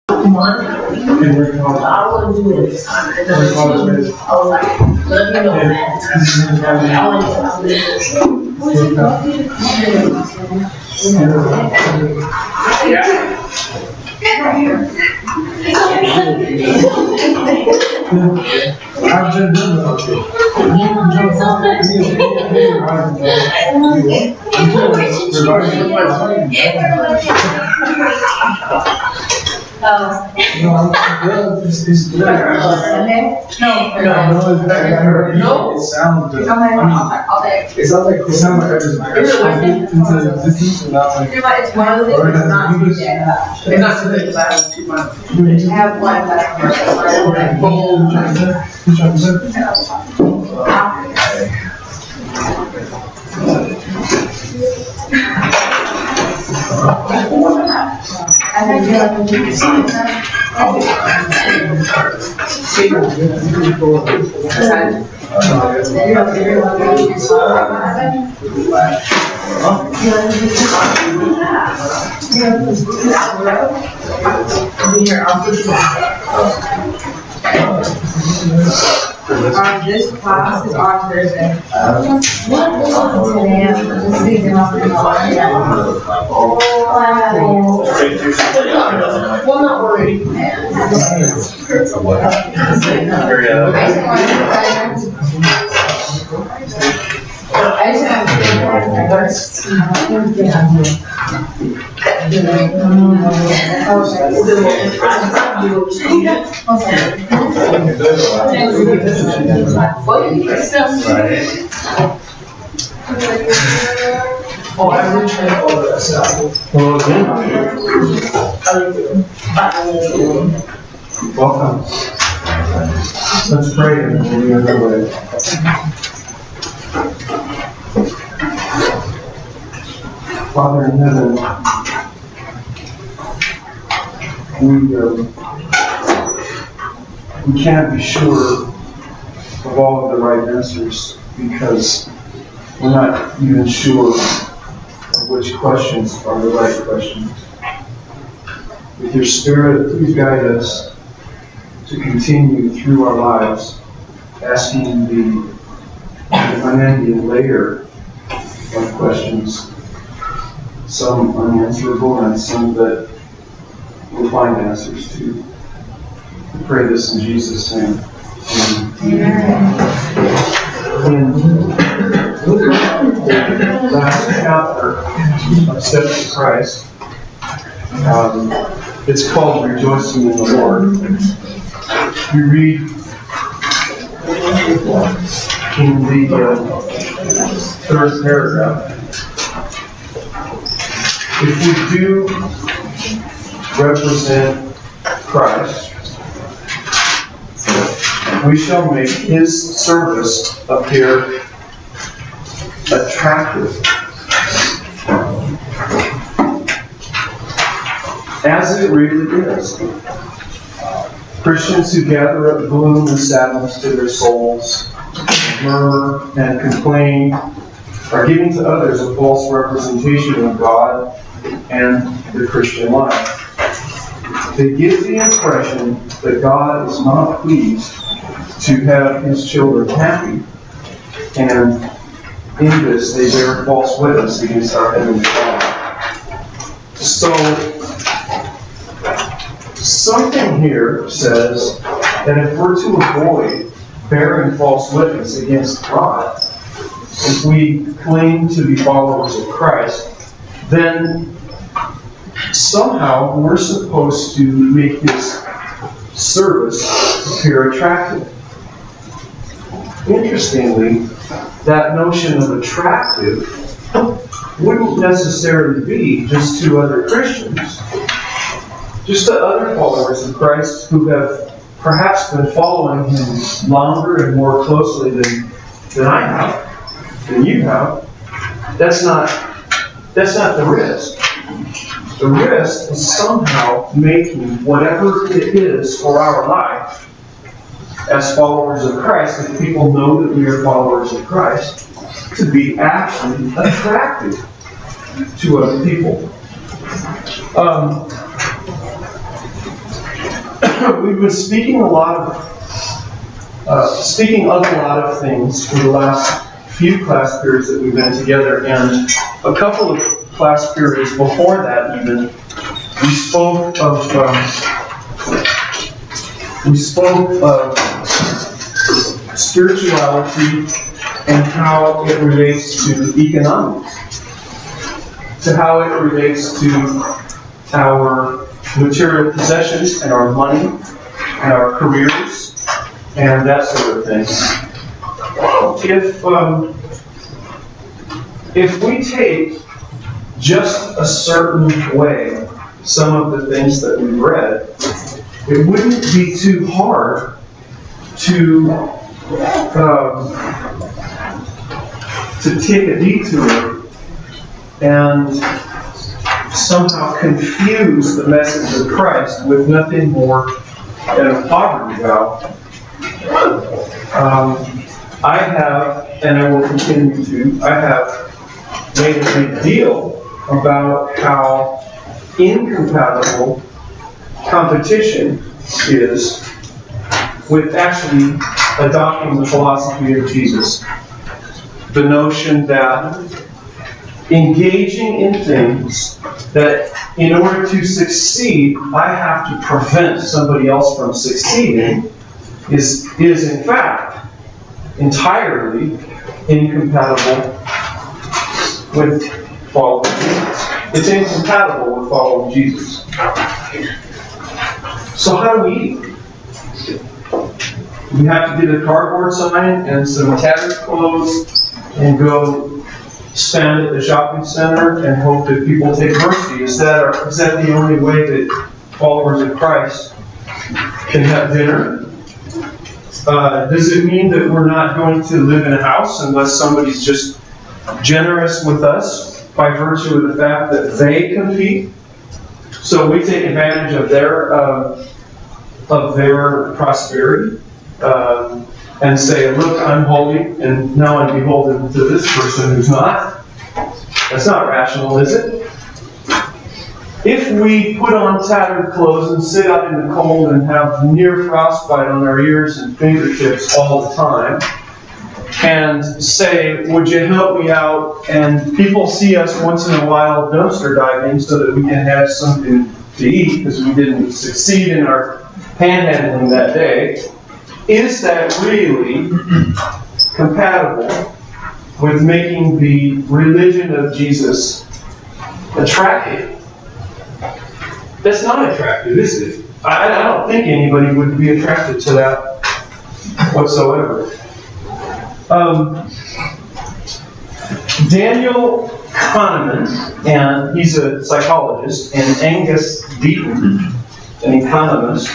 One, I wouldn't do it. I was like, let me know, man. I I've been doing that. It's good. No. It sounds good. It sounds like I just spoke it into existence without like. It's one of the things that's not too bad. It's not too bad because I have too much. Have one that's this class is on Thursday. Well, not worried. Oh, I really tried all of that stuff. Welcome. Let's pray and we'll be underway. Father in heaven, we can't be sure of all of the right answers because we're not even sure which questions are the right questions. With your Spirit, please guide us to continue through our lives asking the unending layer of questions, some unanswerable and some that we'll find answers to. We pray this in Jesus' name. Amen. In the last chapter of Steps to Christ, it's called Rejoicing in the Lord. We read in the third paragraph, if we do represent Christ, we shall make His service appear attractive, as it really is. Christians who gather up gloom and sadness to their souls, murmur and complain, are giving to others a false representation of God and the Christian life. They give the impression that God is not pleased to have His children happy, and in this they bear false witness against our Heavenly Father. So, something here says that if we're to avoid bearing false witness against God, if we claim to be followers of Christ, then somehow we're supposed to make His service appear attractive. Interestingly, that notion of attractive wouldn't necessarily be just to other Christians, just to other followers of Christ who have perhaps been following Him longer and more closely than I have, than you have. That's not the risk. The risk is somehow making whatever it is for our life as followers of Christ, if people know that we are followers of Christ, to be actually attractive to other people. we've been speaking of a lot of things in the last few class periods that we've been together, and a couple of class periods before that even, we spoke of spirituality and how it relates to economics, to how it relates to our material possessions and our money and our careers and that sort of thing. If we take just a certain way some of the things that we read, it wouldn't be too hard to take a detour and somehow confuse the message of Christ with nothing more than a poverty vow. I have, and I will continue to, I have made a big deal about how incompatible competition is with actually adopting the philosophy of Jesus. The notion that engaging in things that in order to succeed, I have to prevent somebody else from succeeding is in fact entirely incompatible with following Jesus. It's incompatible with following Jesus. So how do we eat? We have to get a cardboard sign and some tattered clothes and go stand at the shopping center and hope that people take mercy. Is that the only way that followers of Christ can have dinner? Does it mean that we're not going to live in a house unless somebody's just generous with us by virtue of the fact that they compete? So we take advantage of their prosperity and say, look, I'm holy, and now I'm beholden to this person who's not. That's not rational, is it? If we put on tattered clothes and sit out in the cold and have near frostbite on our ears and fingertips all the time, and say, would you help me out? And people see us once in a while dumpster diving so that we can have something to eat because we didn't succeed in our panhandling that day. Is that really compatible with making the religion of Jesus attractive? That's not attractive, is it? I don't think anybody would be attracted to that whatsoever. Daniel Kahneman, and he's a psychologist, and Angus Deaton, an economist,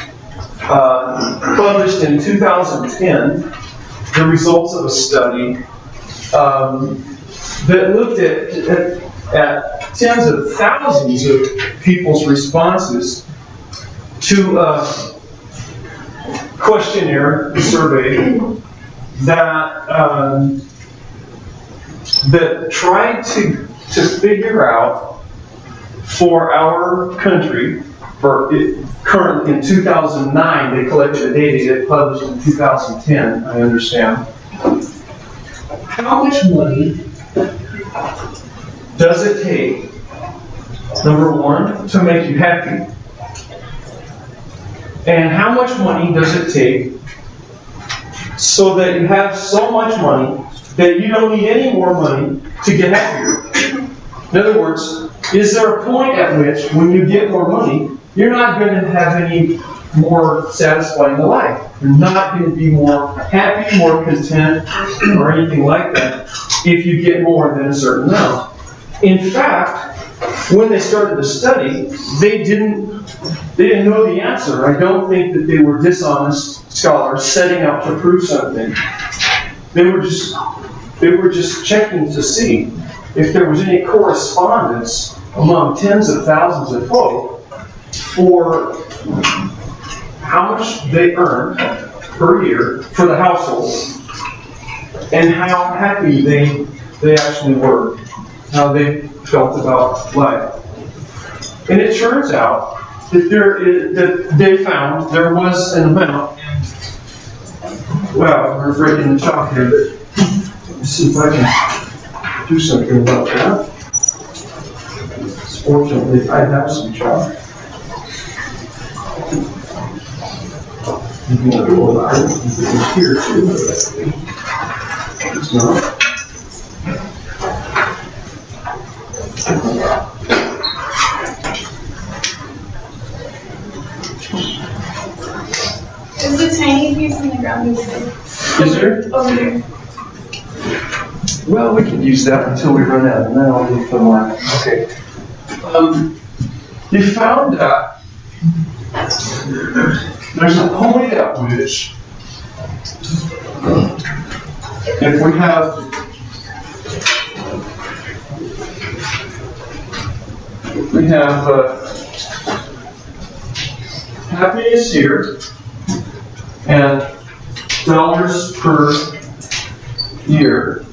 published in 2010 the results of a study that looked at tens of thousands of people's responses to a questionnaire survey that tried to figure out for our country, currently in 2009, they collected the data, it published in 2010, I understand. How much money does it take, number one, to make you happy? And how much money does it take so that you have so much money that you don't need any more money to get happier? In other words, is there a point at which, when you get more money, you're not going to have any more satisfying life? You're not going to be more happy, more content, or anything like that if you get more than a certain amount. In fact, when they started the study, they didn't know the answer. I don't think that they were dishonest scholars setting out to prove something. They were just checking to see if there was any correspondence among tens of thousands of folk for how much they earned per year for the household and how happy they actually were, how they felt about life. And it turns out that they found there was an amount. Well, we're breaking the chalk here, but let's see if I can do something about that. Fortunately, I have some chalk. You can go about it. It's here too. It's not. Is the tiny piece in the ground visible? Is there? Over there. Well, we can use that until we run out, and then I'll look for more. Okay. You found that there's a point at which, if we have happiness here and dollars per year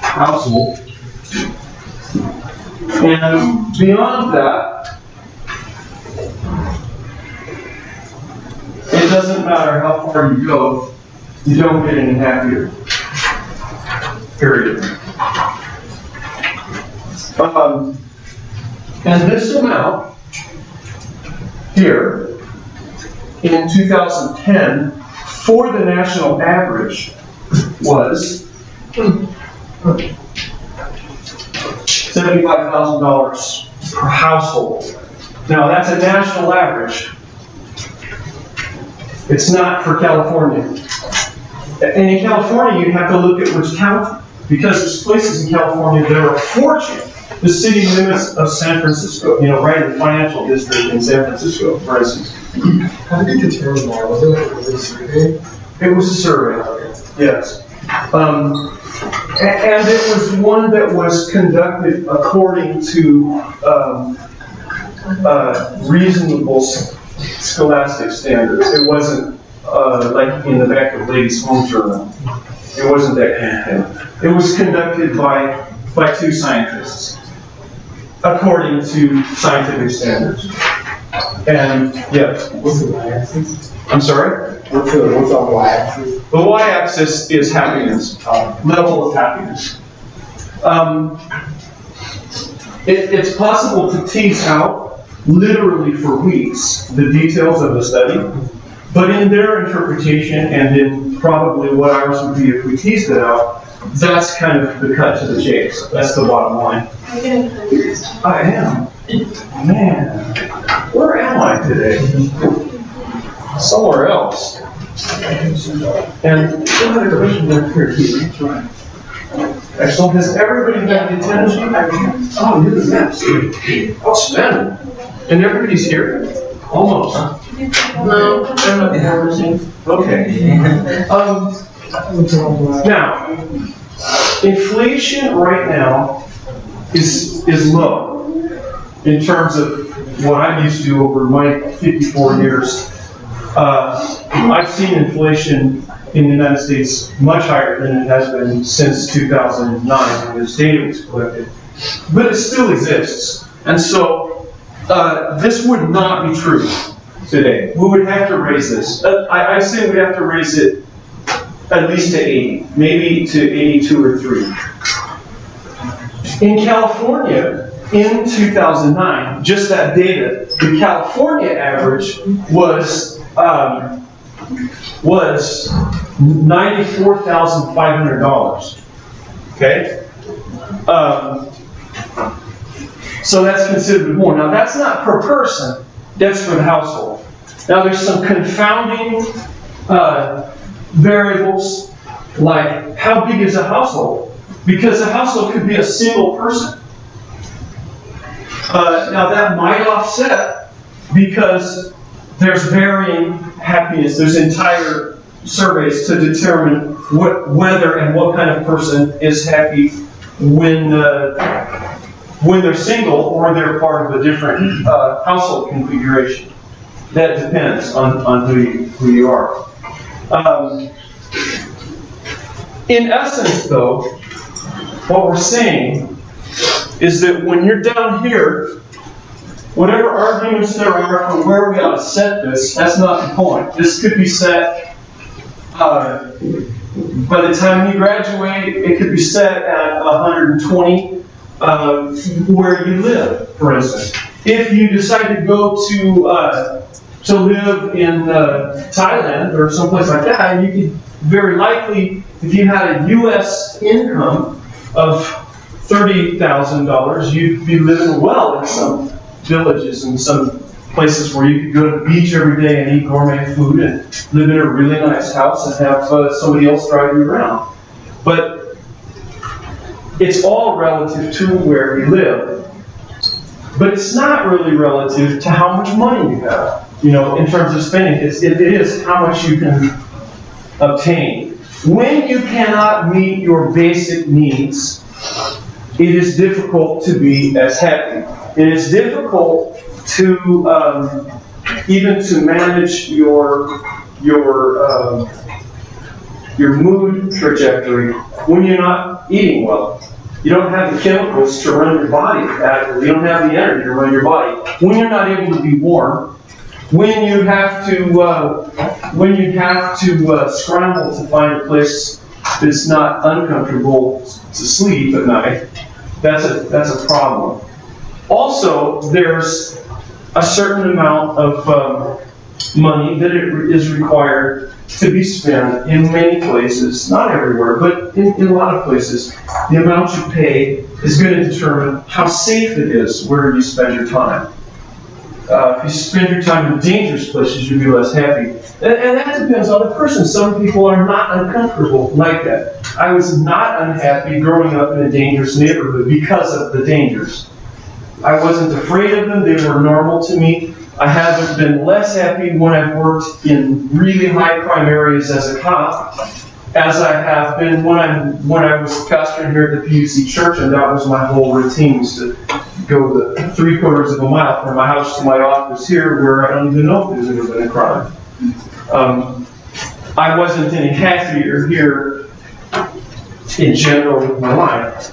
household, and beyond that, it doesn't matter how far you go, you don't get any happier. Period. And this amount here in 2010 for the national average was $75,000 per household. Now that's a national average. It's not for California. And in California, you have to look at which county, because there's places in California that are a fortune. The city limits of San Francisco, right in the financial district in San Francisco, for instance. How did you determine that? Was it like a survey? It was a survey, yes. And it was one that was conducted according to reasonable scholastic standards. It wasn't like in the back of Ladies' Home Journal. It wasn't that kind of thing. It was conducted by two scientists, according to scientific standards. And yes. What's the y-axis? I'm sorry? What's on the y-axis? The y-axis is happiness, level of happiness. It's possible to tease out, literally for weeks, the details of the study, but in their interpretation, and in probably what ours would be if we teased it out, that's kind of the cut to the chase. That's the bottom line. I am. Man, where am I today? Somewhere else. And still had a question back here, too. Excellent. Has everybody got the attention? Oh, look at that. Outstanding. And everybody's here? Almost, huh? No, they're not everything. Okay. Now, inflation right now is low in terms of what I'm used to over my 54 years. I've seen inflation in the United States much higher than it has been since 2009 when this data was collected. But it still exists. And so this would not be true today. We would have to raise this. I say we'd have to raise it at least to 80, maybe to 82 or 3. In California, in 2009, just that data, the California average was $94,500. Okay? So that's considered more. Now that's not per person, that's for the household. Now there's some confounding variables, like how big is a household? Because a household could be a single person. Now that might offset because there's varying happiness. There's entire surveys to determine whether and what kind of person is happy when they're single or they're part of a different household configuration. That depends on who you are. In essence, though, what we're saying is that when you're down here, whatever arguments there are for where we ought to set this, that's not the point. This could be set, by the time you graduate, it could be set at 120 where you live, for instance. If you decide to go to live in Thailand or someplace like that, you could very likely, if you had a U.S. income of $30,000, you'd be living well in some villages and some places where you could go to the beach every day and eat gourmet food and live in a really nice house and have somebody else drive you around. But it's all relative to where you live. But it's not really relative to how much money you have, in terms of spending. It is how much you can obtain. When you cannot meet your basic needs, it is difficult to be as happy. It is difficult to even to manage your mood trajectory when you're not eating well. You don't have the chemicals to run your body adequately. You don't have the energy to run your body. When you're not able to be warm, when you have to scramble to find a place that's not uncomfortable to sleep at night, that's a problem. Also, there's a certain amount of money that is required to be spent in many places, not everywhere, but in a lot of places. The amount you pay is going to determine how safe it is where you spend your time. If you spend your time in dangerous places, you'll be less happy. And that depends on the person. Some people are not uncomfortable like that. I was not unhappy growing up in a dangerous neighborhood because of the dangers. I wasn't afraid of them. They were normal to me. I haven't been less happy when I've worked in really high crime areas as a cop, as I have been when I was pastoring here at the PUC church, and that was my whole routine, was to go the 3/4 of a mile from my house to my office here, where I don't even know if there's ever been a crime. I wasn't any happier here in general with my life.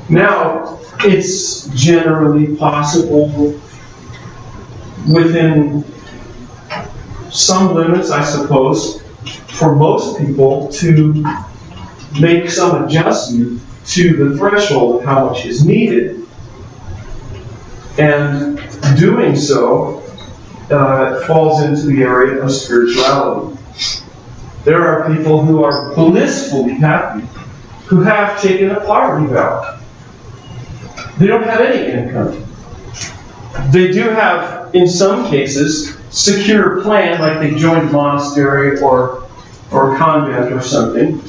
Now, it's generally possible within some limits, I suppose, for most people to make some adjustment to the threshold of how much is needed. And doing so falls into the area of spirituality. There are people who are blissfully happy, who have taken a poverty vow. They don't have any income. They do have, in some cases, secure plan, like they joined a monastery or a convent or something.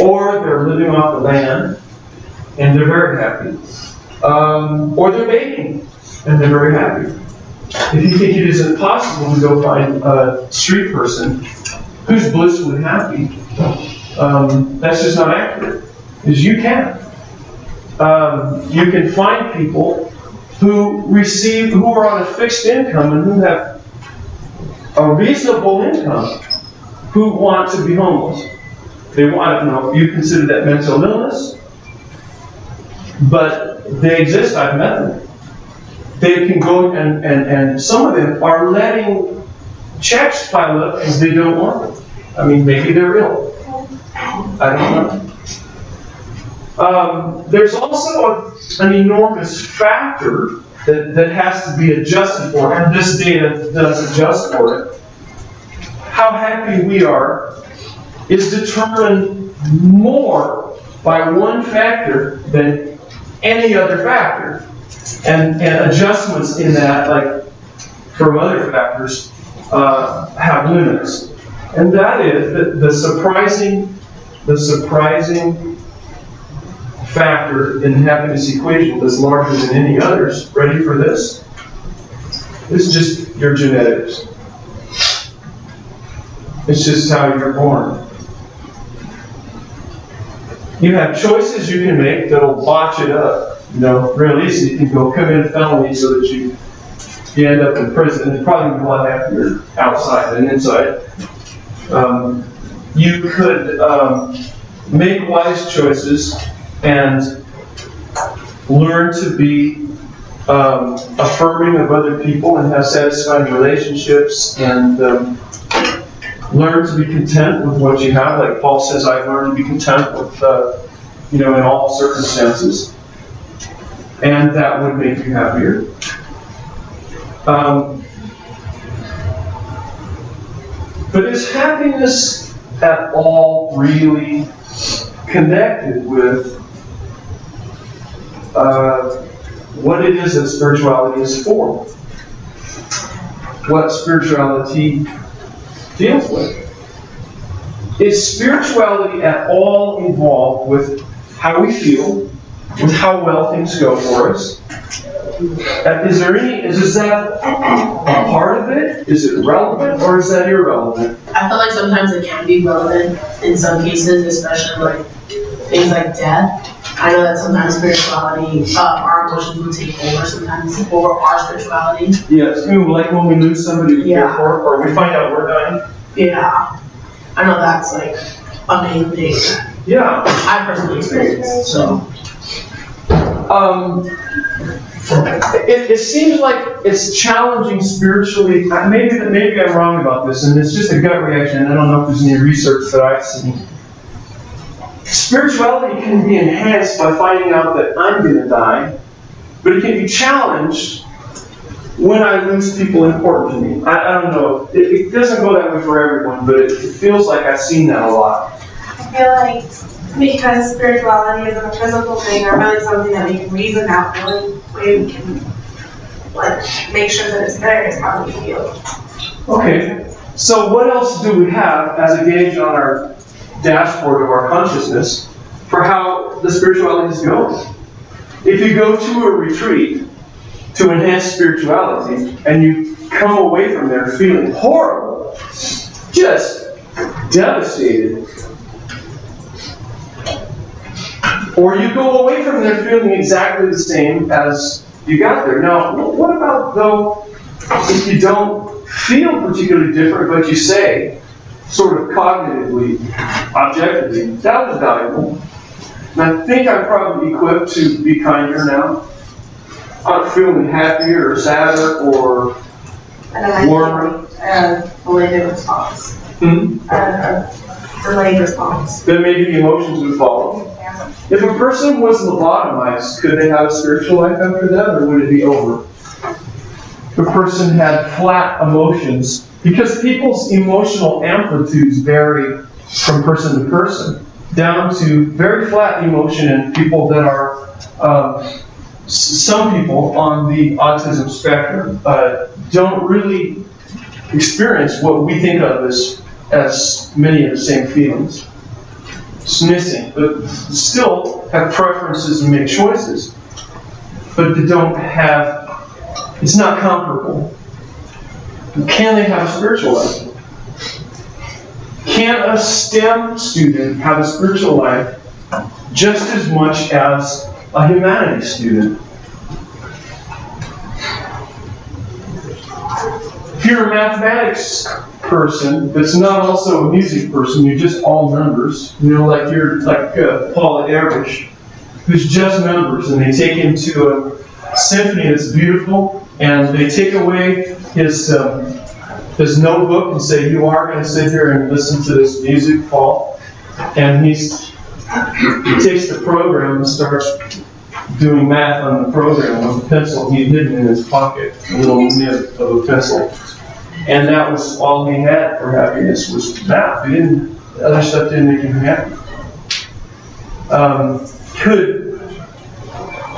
Or they're living off the land, and they're very happy. Or they're baking, and they're very happy. If you think it isn't possible to go find a street person who's blissfully happy, that's just not accurate, because you can. You can find people who are on a fixed income and who have a reasonable income, who want to be homeless. They want, you consider that mental illness, but they exist. I've met them. They can go and some of them are letting checks pile up because they don't want them. I mean, maybe they're ill. I don't know. There's also an enormous factor that has to be adjusted for, and this data does adjust for it. How happy we are is determined more by one factor than any other factor. And adjustments in that, like from other factors, have limits. And that is that the surprising factor in the happiness equation that's larger than any others. Ready for this? It's just your genetics. It's just how you're born. You have choices you can make that'll botch it up. Real easy. You can go commit a felony so that you end up in prison, and probably be a lot happier outside than inside. You could make wise choices and learn to be affirming of other people and have satisfying relationships, and learn to be content with what you have. Like Paul says, I've learned to be content with, in all circumstances. And that would make you happier. But is happiness at all really connected with what it is that spirituality is for? What spirituality deals with? Is spirituality at all involved with how we feel, with how well things go for us? Is that a part of it? Is it relevant, or is that irrelevant? I feel like sometimes it can be relevant in some cases, especially like things like death. I know that sometimes spirituality, our emotions will take over sometimes over our spirituality. Yes, like when we lose somebody we care for, or we find out we're dying. Yeah, I know that's like a main thing. Yeah, I personally experienced, so. It seems like it's challenging spiritually. Maybe I'm wrong about this, and it's just a gut reaction. I don't know if there's any research that I've seen. Spirituality can be enhanced by finding out that I'm going to die, but it can be challenged when I lose people important to me. I don't know. It doesn't go that way for everyone, but it feels like I've seen that a lot. I feel like because spirituality isn't a physical thing or really something that we can reason out, the only way we can make sure that it's there is how we feel. Okay, so what else do we have as a gauge on our dashboard of our consciousness for how the spirituality is going? If you go to a retreat to enhance spirituality and you come away from there feeling horrible, just devastated, or you go away from there feeling exactly the same as you got there. Now, what about, though, if you don't feel particularly different, but you say, sort of cognitively, objectively, that was valuable. And I think I'm probably equipped to be kinder now. I'm feeling happier or sadder or warmer. Related response. Delayed response. Then maybe the emotions would follow. If a person was lobotomized, could they have a spiritual life after that, or would it be over? If a person had flat emotions, because people's emotional amplitudes vary from person to person, down to very flat emotion in people that are, some people on the autism spectrum don't really experience what we think of as many of the same feelings. It's missing, but still have preferences and make choices. But they don't have, it's not comparable. Can they have a spiritual life? Can a STEM student have a spiritual life just as much as a humanities student? If you're a mathematics person that's not also a music person, you're just all numbers, like you're like Paul Ehrlich, who's just numbers, and they take him to a symphony that's beautiful, and they take away his notebook and say, you are going to sit here and listen to this music, Paul. And he takes the program and starts doing math on the program with a pencil he'd hidden in his pocket, a little nib of a pencil. And that was all he had for happiness, was math. Other stuff didn't make him happy. Could,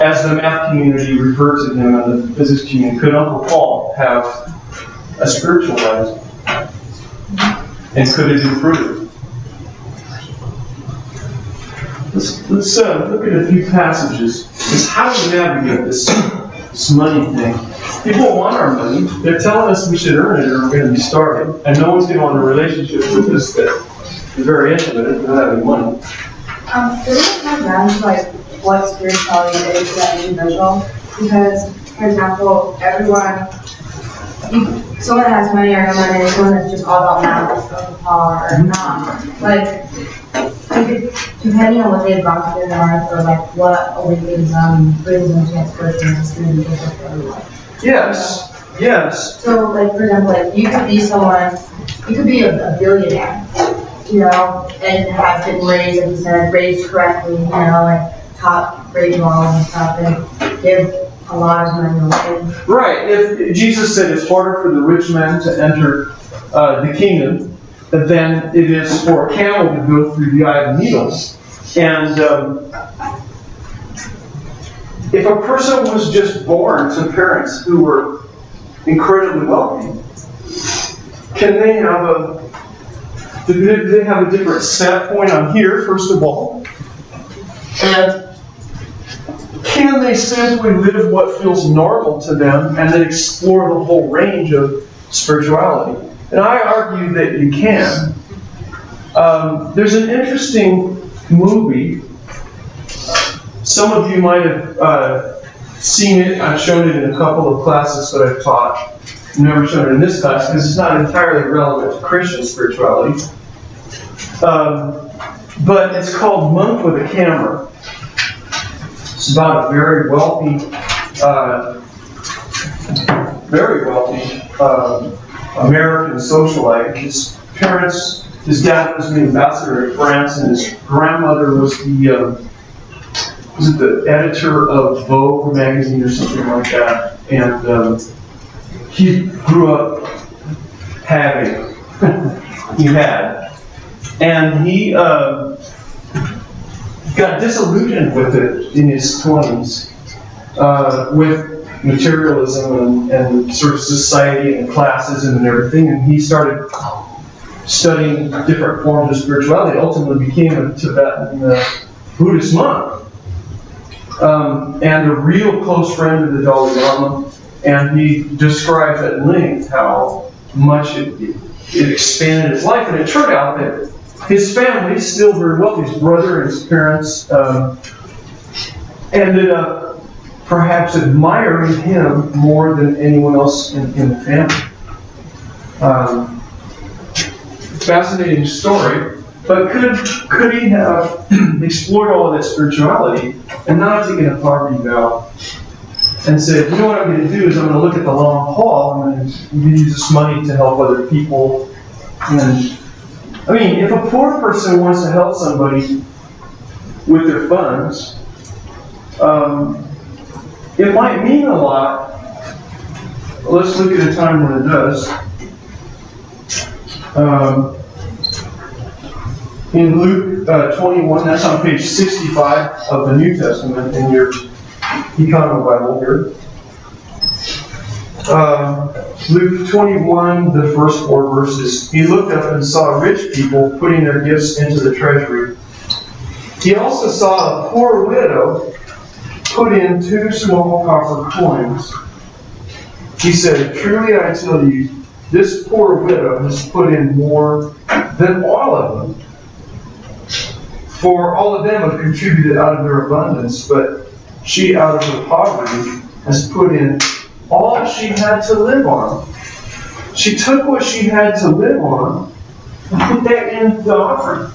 as the math community referred to him and the physics community, could Uncle Paul have a spiritual life? And could it improve? Let's look at a few passages. Because how do we navigate this money thing? People want our money. They're telling us we should earn it or we're going to be starving. And no one's going to want a relationship with us that is very intimate without having money. Does it come down to what spirituality is to that individual? Because, for example, someone that has money or no money, someone that's just all about math or not. Like, depending on what they've gone through in their life, or like what awakens brings them to expression, is going to be different for everyone. Yes, yes. So, like, for example, like, you could be someone, you could be a billionaire, you know, and have been raised, like you said, raised correctly, you know, like, taught great morals and stuff, and give a lot of money away. Right. If Jesus said it's harder for the rich man to enter the kingdom than it is for a camel to go through the eye of the needle. And if a person was just born to parents who were incredibly wealthy, can they have do they have a different set point on here, first of all? And can they simply live what feels normal to them and then explore the whole range of spirituality? And I argue that you can. There's an interesting movie. Some of you might have seen it. I've shown it in a couple of classes that I've taught. I've never shown it in this class because it's not entirely relevant to Christian spirituality. But it's called Monk with a Camera. It's about a very wealthy American socialite. His parents, his dad was the ambassador to France, and his grandmother was the editor of Vogue magazine or something like that. And he grew up having, and he got disillusioned with it in his 20s, with materialism and sort of society and classism and everything, and he started studying different forms of spirituality. Ultimately became a Tibetan Buddhist monk, and a real close friend of the Dalai Lama, and he describes at length how much it expanded his life, and it turned out that his family, still very wealthy, his brother and his parents, ended up perhaps admiring him more than anyone else in the family. Fascinating story, but could he have explored all of that spirituality and not taken a poverty vow and said, you know what I'm going to do is I'm going to look at the long haul, I'm going to use this money to help other people. And I mean, if a poor person wants to help somebody with their funds, it might mean a lot. Let's look at a time when it does. In Luke 21, that's on page 65 of the New Testament in your Econo Bible here. Luke 21, the first 4 verses. He looked up and saw rich people putting their gifts into the treasury. He also saw a poor widow put in 2 small copper coins. He said, truly I tell you, this poor widow has put in more than all of them. For all of them have contributed out of their abundance, but she out of her poverty has put in all she had to live on. She took what she had to live on and put that in the offering.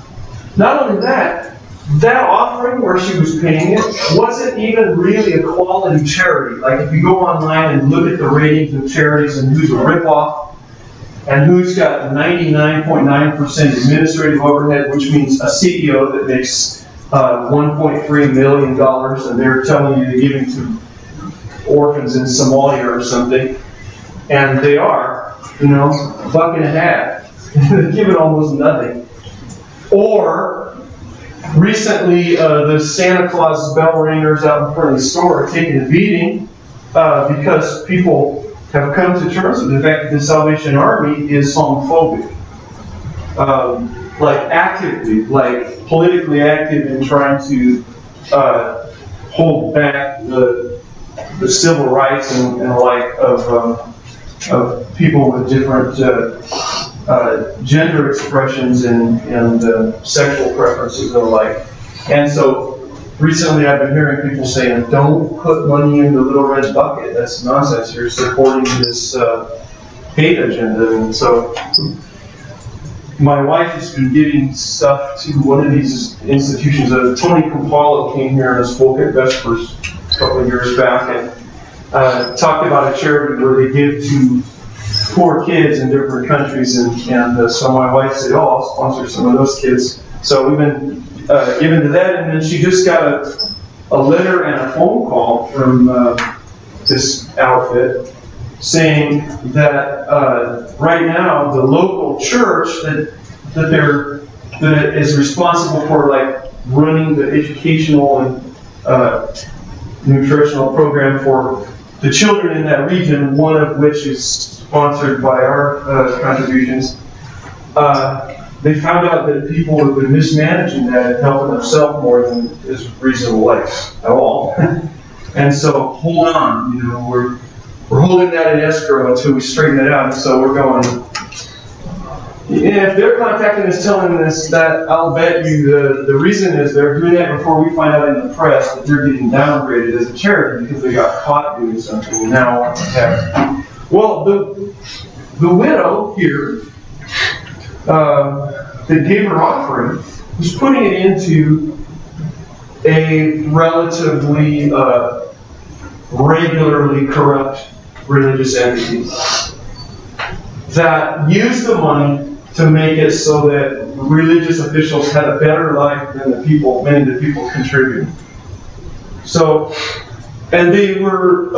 Not only that, that offering where she was paying it wasn't even really a quality charity. Like if you go online and look at the ratings of charities and who's a ripoff and who's got 99.9% administrative overhead, which means a CEO that makes $1.3 million and they're telling you they're giving to orphans in Somalia or something, and they are, $1.50. They give it almost nothing. Or recently, the Santa Claus bell ringers out in front of the store are taking a beating because people have come to terms with the fact that the Salvation Army is homophobic. Actively, politically active in trying to hold back the civil rights and the like of people with different gender expressions and sexual preferences and the like. And so recently I've been hearing people saying, don't put money in the little red bucket. That's nonsense. You're supporting this hate agenda. And so my wife has been giving stuff to one of these institutions. Tony Campolo came here and spoke at Vespers a couple of years back and talked about a charity where they give to poor kids in different countries. And so my wife said, oh, I'll sponsor some of those kids. So we've been given to that. And then she just got a letter and a phone call from this outfit saying that right now the local church that is responsible for like running the educational and nutritional program for the children in that region, one of which is sponsored by our contributions, they found out that people have been mismanaging that and helping themselves more than is reasonable life at all. And so hold on, we're holding that in escrow until we straighten it out. And so we're going, if they're contacting us telling us that, I'll bet you the reason is they're doing that before we find out in the press that they're getting downgraded as a charity because they got caught doing something and now want to have. Well, the widow here that gave her offering was putting it into a relatively regularly corrupt religious entity that used the money to make it so that religious officials had a better life than many of the people contributing. So, and they were,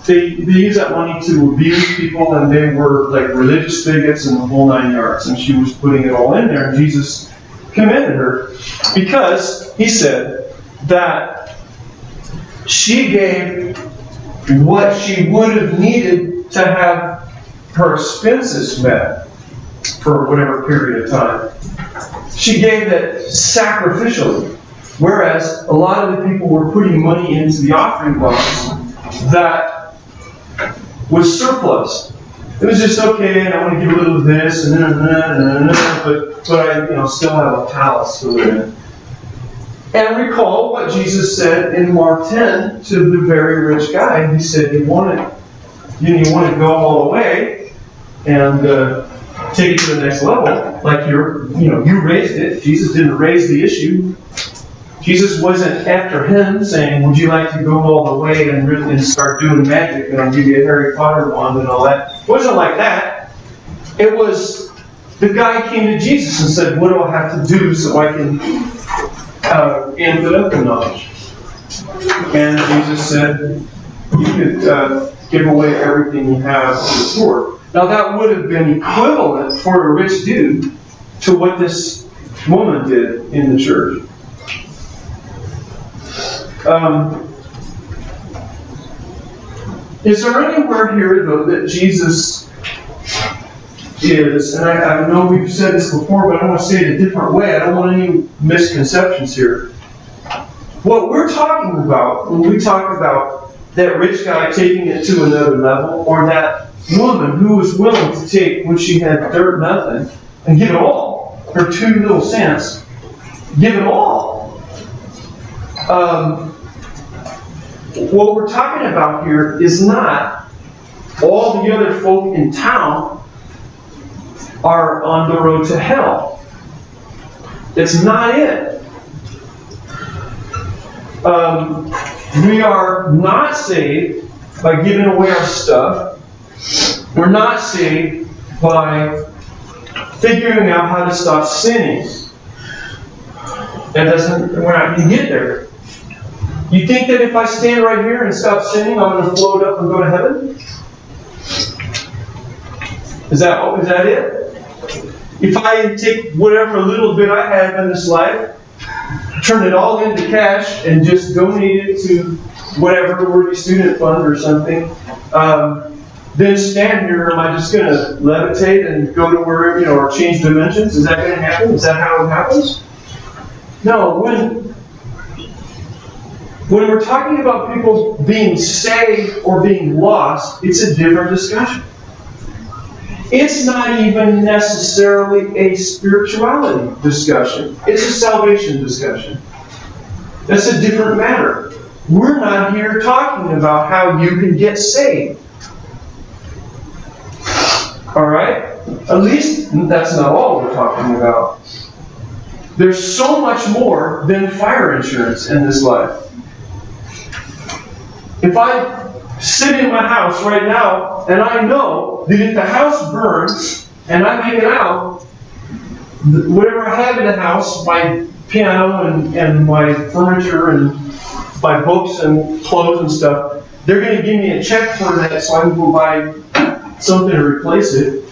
they used that money to abuse people, and they were like religious bigots and the whole 9 yards. And she was putting it all in there, and Jesus commended her because he said that she gave what she would have needed to have her expenses met for whatever period of time. She gave that sacrificially, whereas a lot of the people were putting money into the offering box that was surplus. It was just okay, and I want to give a little of this, and then, but I still have a palace to live in. And recall what Jesus said in Mark 10 to the very rich guy. He said, you want to go all the way and take it to the next level, like you raised it. Jesus didn't raise the issue. Jesus wasn't after him saying, would you like to go all the way and start doing magic and I'll give you a Harry Potter wand and all that. It wasn't like that. It was, the guy came to Jesus and said, what do I have to do so I can amp it up a notch? And Jesus said, you could give away everything you have to the poor. Now that would have been equivalent for a rich dude to what this woman did in the church. Is there anywhere here, though, that Jesus is, and I know we've said this before, but I want to say it a different way. I don't want any misconceptions here. What we're talking about when we talk about that rich guy taking it to another level, or that woman who was willing to take when she had dirt nothing and give it all, her 2 little cents, give it all. What we're talking about here is not all the other folk in town are on the road to hell. It's not it. We are not saved by giving away our stuff. We're not saved by figuring out how to stop sinning. We're not going to get there. You think that if I stand right here and stop sinning, I'm going to float up and go to heaven? Is that it? If I take whatever little bit I have in this life, turn it all into cash, and just donate it to whatever worthy student fund or something, then stand here, am I just going to levitate and go to where, or change dimensions? Is that going to happen? Is that how it happens? No, when we're talking about people being saved or being lost, it's a different discussion. It's not even necessarily a spirituality discussion. It's a salvation discussion. That's a different matter. We're not here talking about how you can get saved. All right? at least that's not all we're talking about. There's so much more than fire insurance in this life. If I sit in my house right now and I know that if the house burns and I'm hanging out, whatever I have in the house, my piano and my furniture and my books and clothes and stuff, they're going to give me a check for that so I can go buy something to replace it.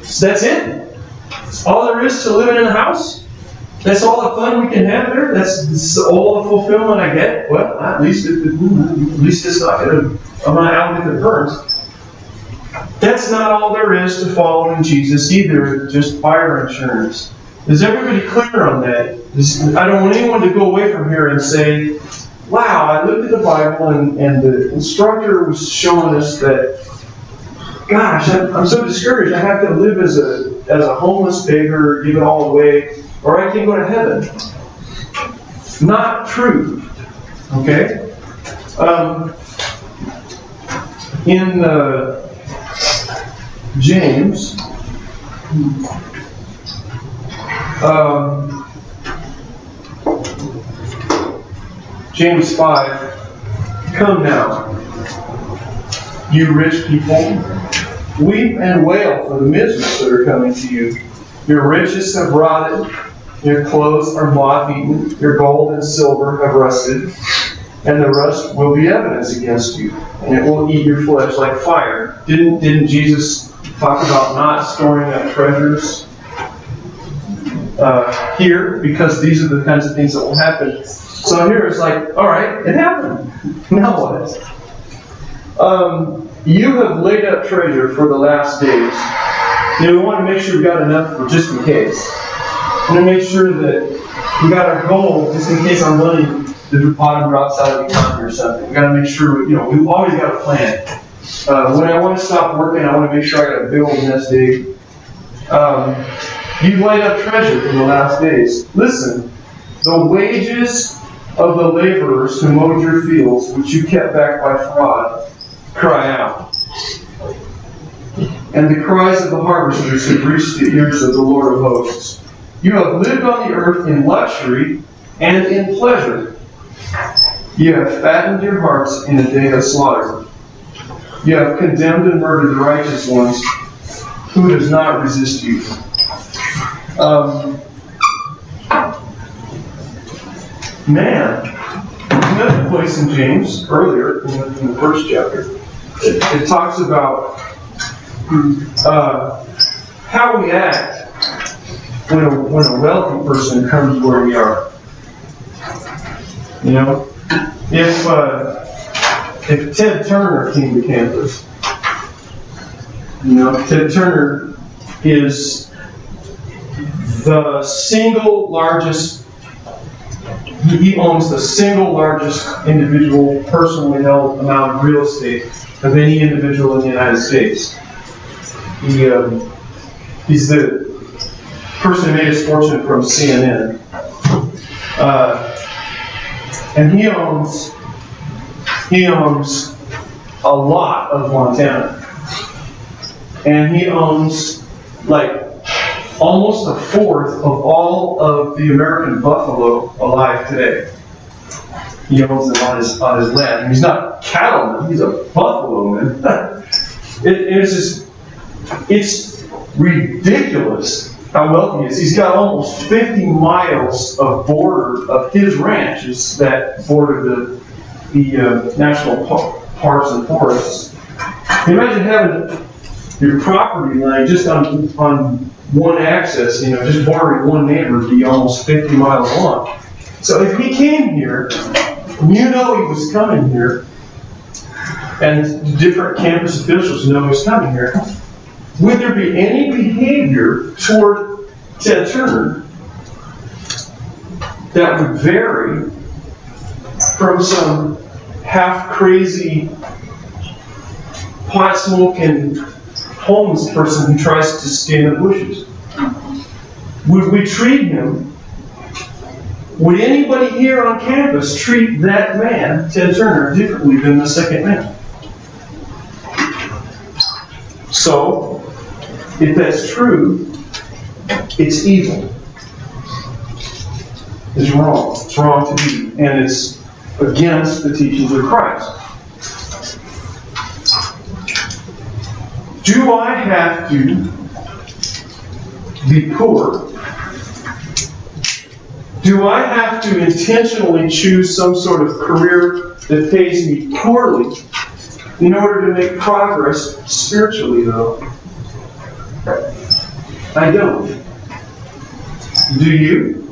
So that's it. That's all there is to living in a house. That's all the fun we can have there. That's all the fulfillment I get. Well, at least it's not going to, I'm not out if it burns. That's not all there is to following Jesus either, just fire insurance. Is everybody clear on that? I don't want anyone to go away from here and say, wow, I looked at the Bible and the instructor was showing us that, gosh, I'm so discouraged. I have to live as a homeless beggar, give it all away, or I can go to heaven. Not true. Okay? In James, James 5, come now, you rich people, weep and wail for the miseries that are coming to you. Your riches have rotted, your clothes are moth-eaten, your gold and silver have rusted, and the rust will be evidence against you, and it will eat your flesh like fire. Didn't Jesus talk about not storing up treasures here, because these are the kinds of things that will happen? So here it's like, all right, it happened. Now what? You have laid up treasure for the last days. We want to make sure we've got enough for just in case. We want to make sure that we got our goal just in case our money, the bottom drops out of the economy or something. We got to make sure, we've always got a plan. When I want to stop working, I want to make sure I got a bill the next day. You've laid up treasure in the last days. Listen, the wages of the laborers who mowed your fields, which you kept back by fraud, cry out. And the cries of the harvesters have reached the ears of the Lord of hosts. You have lived on the earth in luxury and in pleasure. You have fattened your hearts in a day of slaughter. You have condemned and murdered the righteous ones. Who does not resist you? Another place in James, earlier in the first chapter, it talks about how we act when a wealthy person comes where we are. If Ted Turner came to campus, Ted Turner is the single largest, he owns the single largest individual personally held amount of real estate of any individual in the United States. He's the person who made his fortune from CNN. And he owns a lot of Montana. And he owns almost a fourth of all of the American buffalo alive today. He owns them on his land. And he's not a cattleman, he's a buffalo man. It's ridiculous how wealthy he is. He's got almost 50 miles of border of his ranches that border the national parks and forests. Can you imagine having your property line just on one axis, just bordering one neighbor, would be almost 50 miles long. So if he came here, he was coming here, and different campus officials know he's coming here, would there be any behavior toward Ted Turner that would vary from some half-crazy, pot-smoking, homeless person who tries to stay in the bushes? Would we treat him? Would anybody here on campus treat that man, Ted Turner, differently than the second man? So, if that's true, it's evil. It's wrong. It's wrong to be. And it's against the teachings of Christ. Do I have to be poor? Do I have to intentionally choose some sort of career that pays me poorly in order to make progress spiritually, though? I don't. Do you?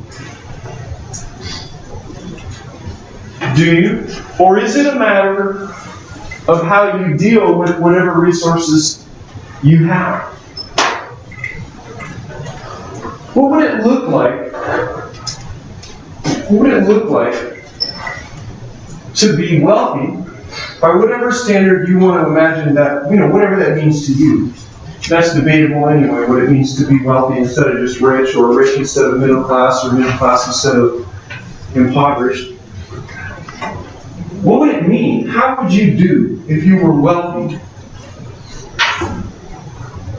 Do you? Or is it a matter of how you deal with whatever resources you have? What would it look like? What would it look like to be wealthy by whatever standard you want to imagine that, whatever that means to you? That's debatable anyway, what it means to be wealthy instead of just rich, or rich instead of middle class, or middle class instead of impoverished. What would it mean? How would you do if you were wealthy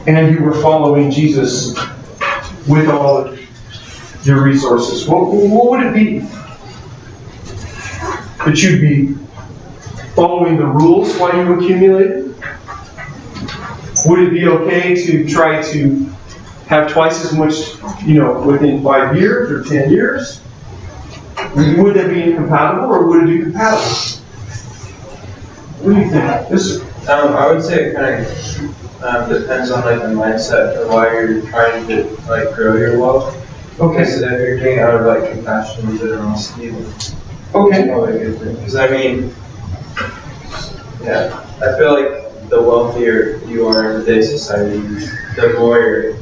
and you were following Jesus with all of your resources? What would it be? That you'd be following the rules while you accumulated? Would it be okay to try to have twice as much, within 5 years or 10 years? Would that be incompatible, or would it be compatible? What do you think? Yes, sir. I would say it kind of depends on the mindset of why you're trying to grow your wealth. Okay. So if you're doing it out of compassion and generosity, okay. It's probably a good thing. Because I feel like the wealthier you are in today's society, the more you're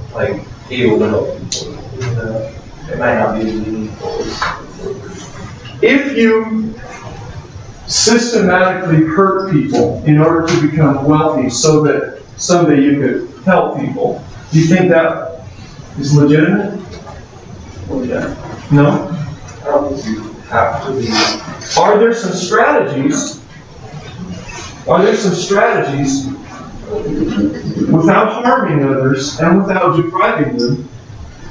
able to help people. It might not be meaningful. If you systematically hurt people in order to become wealthy so that someday you could help people, do you think that is legitimate? Well, yeah. No? I don't think you have to be. Are there some strategies? Without harming others and without depriving them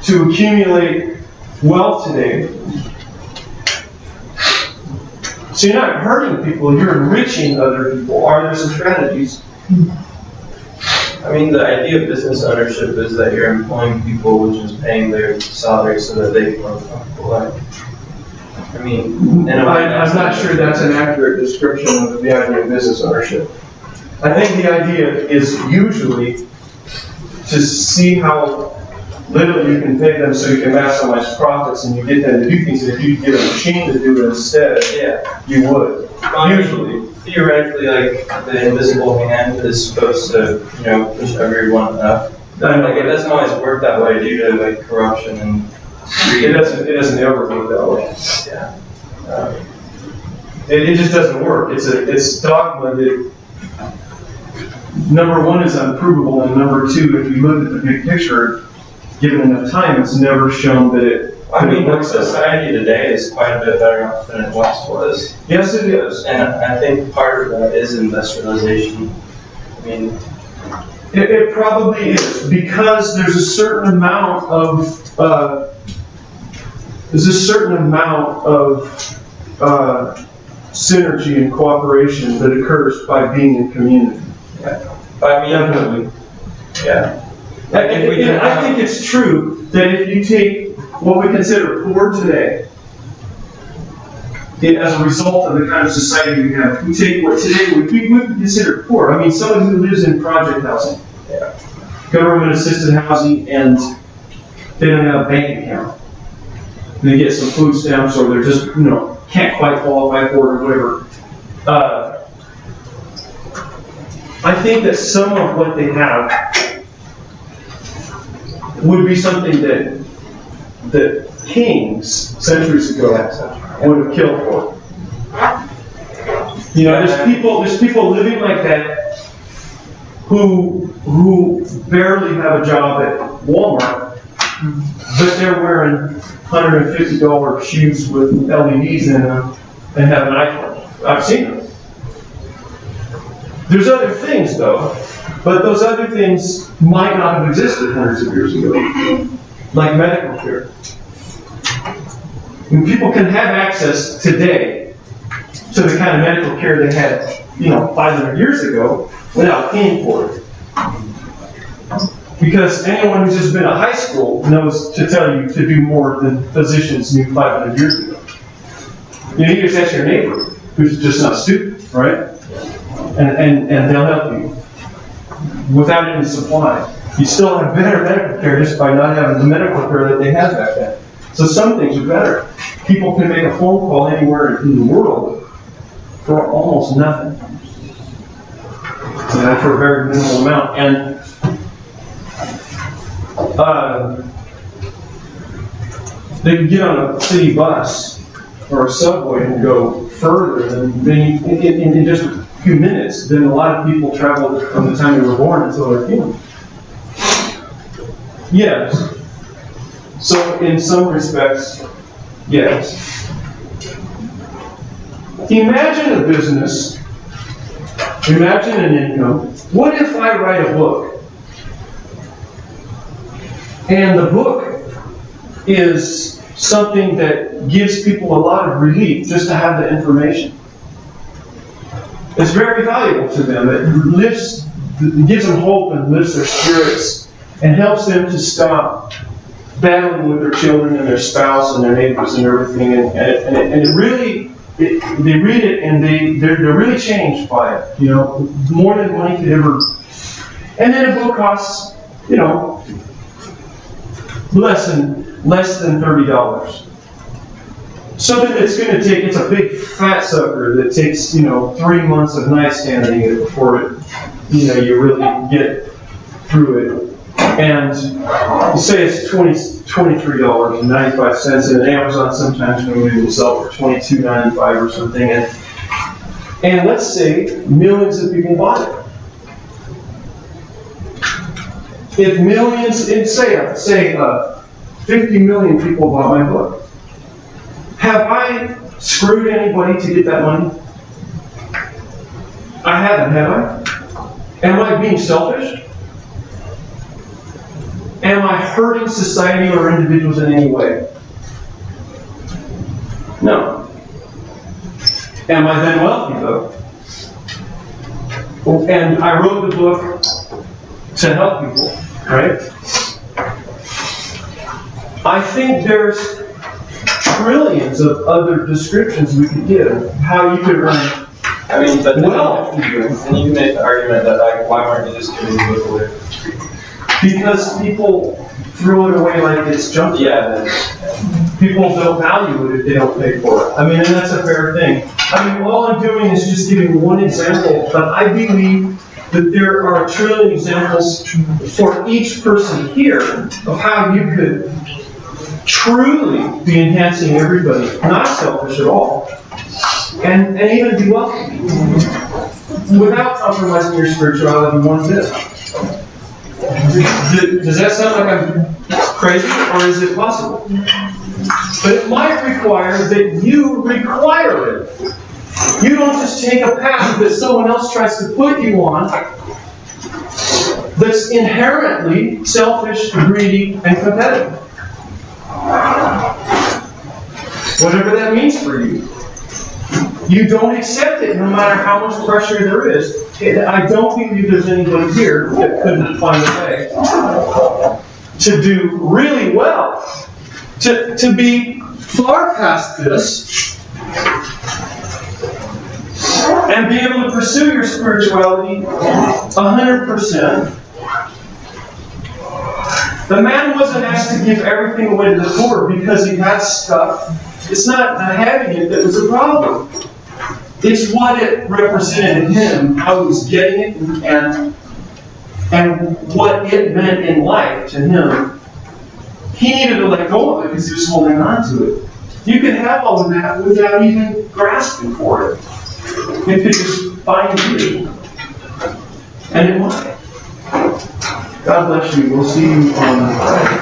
to accumulate wealth today? So you're not hurting people, you're enriching other people. Are there some strategies? The idea of business ownership is that you're employing people, which is paying their salary so that they can live a comfortable life. I'm not sure that's an accurate description of the idea of business ownership. I think the idea is usually to see how little you can pay them so you can maximize profits, and you get them to do things, and if you get a machine to do it instead, you would. Usually. Theoretically, the invisible hand is supposed to, push everyone up. It doesn't always work that way due to corruption and greed. It doesn't ever work that way. Yeah. It just doesn't work. It's dogma that number one is unprovable, and number two, if you look at the big picture, given enough time, it's never shown that it society today is quite a bit better off than it once was. Yes, it is. And I think part of that is industrialization. It probably is, because there's a certain amount of synergy and cooperation that occurs by being in community. Yeah. Definitely. Yeah. I think it's true that if you take what we consider poor today, as a result of the kind of society we have, we take what today we would consider poor. Someone who lives in project housing, government-assisted housing, and they don't have a bank account. They get some food stamps, or they're just, can't quite qualify for it, or whatever. I think that some of what they have would be something that kings centuries ago would have killed for. There's people living like that who barely have a job at Walmart, but they're wearing $150 shoes with LEDs in them and have an iPhone. I've seen them. There's other things, though, but those other things might not have existed hundreds of years ago, like medical care. And people can have access today to the kind of medical care they had, 500 years ago without paying for it. Because anyone who's just been to high school knows to tell you to do more than physicians knew 500 years ago. You just ask your neighbor, who's just not stupid, right? And they'll help you without any supply. You still have better medical care just by not having the medical care that they had back then. So some things are better. People can make a phone call anywhere in the world for almost nothing. For a very minimal amount. And they can get on a city bus or a subway and go further than in just a few minutes than a lot of people traveled from the time they were born until they're human. Yes. So in some respects, yes. Imagine a business, imagine an income. What if I write a book? And the book is something that gives people a lot of relief just to have the information. It's very valuable to them. It gives them hope and lifts their spirits and helps them to stop battling with their children and their spouse and their neighbors and everything. And it really, they read it and they're really changed by it. More than money could ever. And then a book costs, less than $30. So that it's going to take, it's a big fat sucker that takes, 3 months of nightstanding it before it, you really get through it. And you say it's $23.95, and Amazon sometimes will sell for $22.95 or something. And let's say millions of people bought it. If millions, say 50 million people bought my book, have I screwed anybody to get that money? I haven't, have I? Am I being selfish? Am I hurting society or individuals in any way? No. Am I then wealthy, though? And I wrote the book to help people, right? I think there's trillions of other descriptions we could give how you could earn but wealth. then you can make the argument that why weren't you just giving the book away? Because people throw it away like it's junk. Yeah. People don't value it if they don't pay for it. And that's a fair thing. All I'm doing is just giving one example, but I believe that there are a trillion examples for each person here of how you could truly be enhancing everybody, not selfish at all, and even be wealthy without compromising your spirituality one bit. Does that sound like I'm crazy, or is it possible? But it might require that you require it. You don't just take a path that someone else tries to put you on that's inherently selfish, greedy, and competitive. Whatever that means for you. You don't accept it no matter how much pressure there is. I don't believe there's anybody here that couldn't find a way to do really well. To be far past this and be able to pursue your spirituality 100%. The man wasn't asked to give everything away to the poor because he had stuff. It's not having it that was a problem. It's what it represented to him, how he was getting it, and what it meant in life to him. He needed to let go of it because he was holding on to it. You could have all of that without even grasping for it. It could just find you. And it might. God bless you. We'll see you on Friday.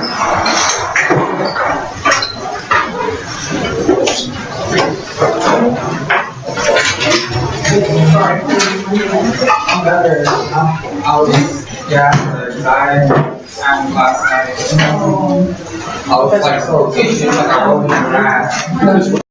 I'm better. I was, yeah, because I sang last night. I was like so patient, like I wrote in the grass.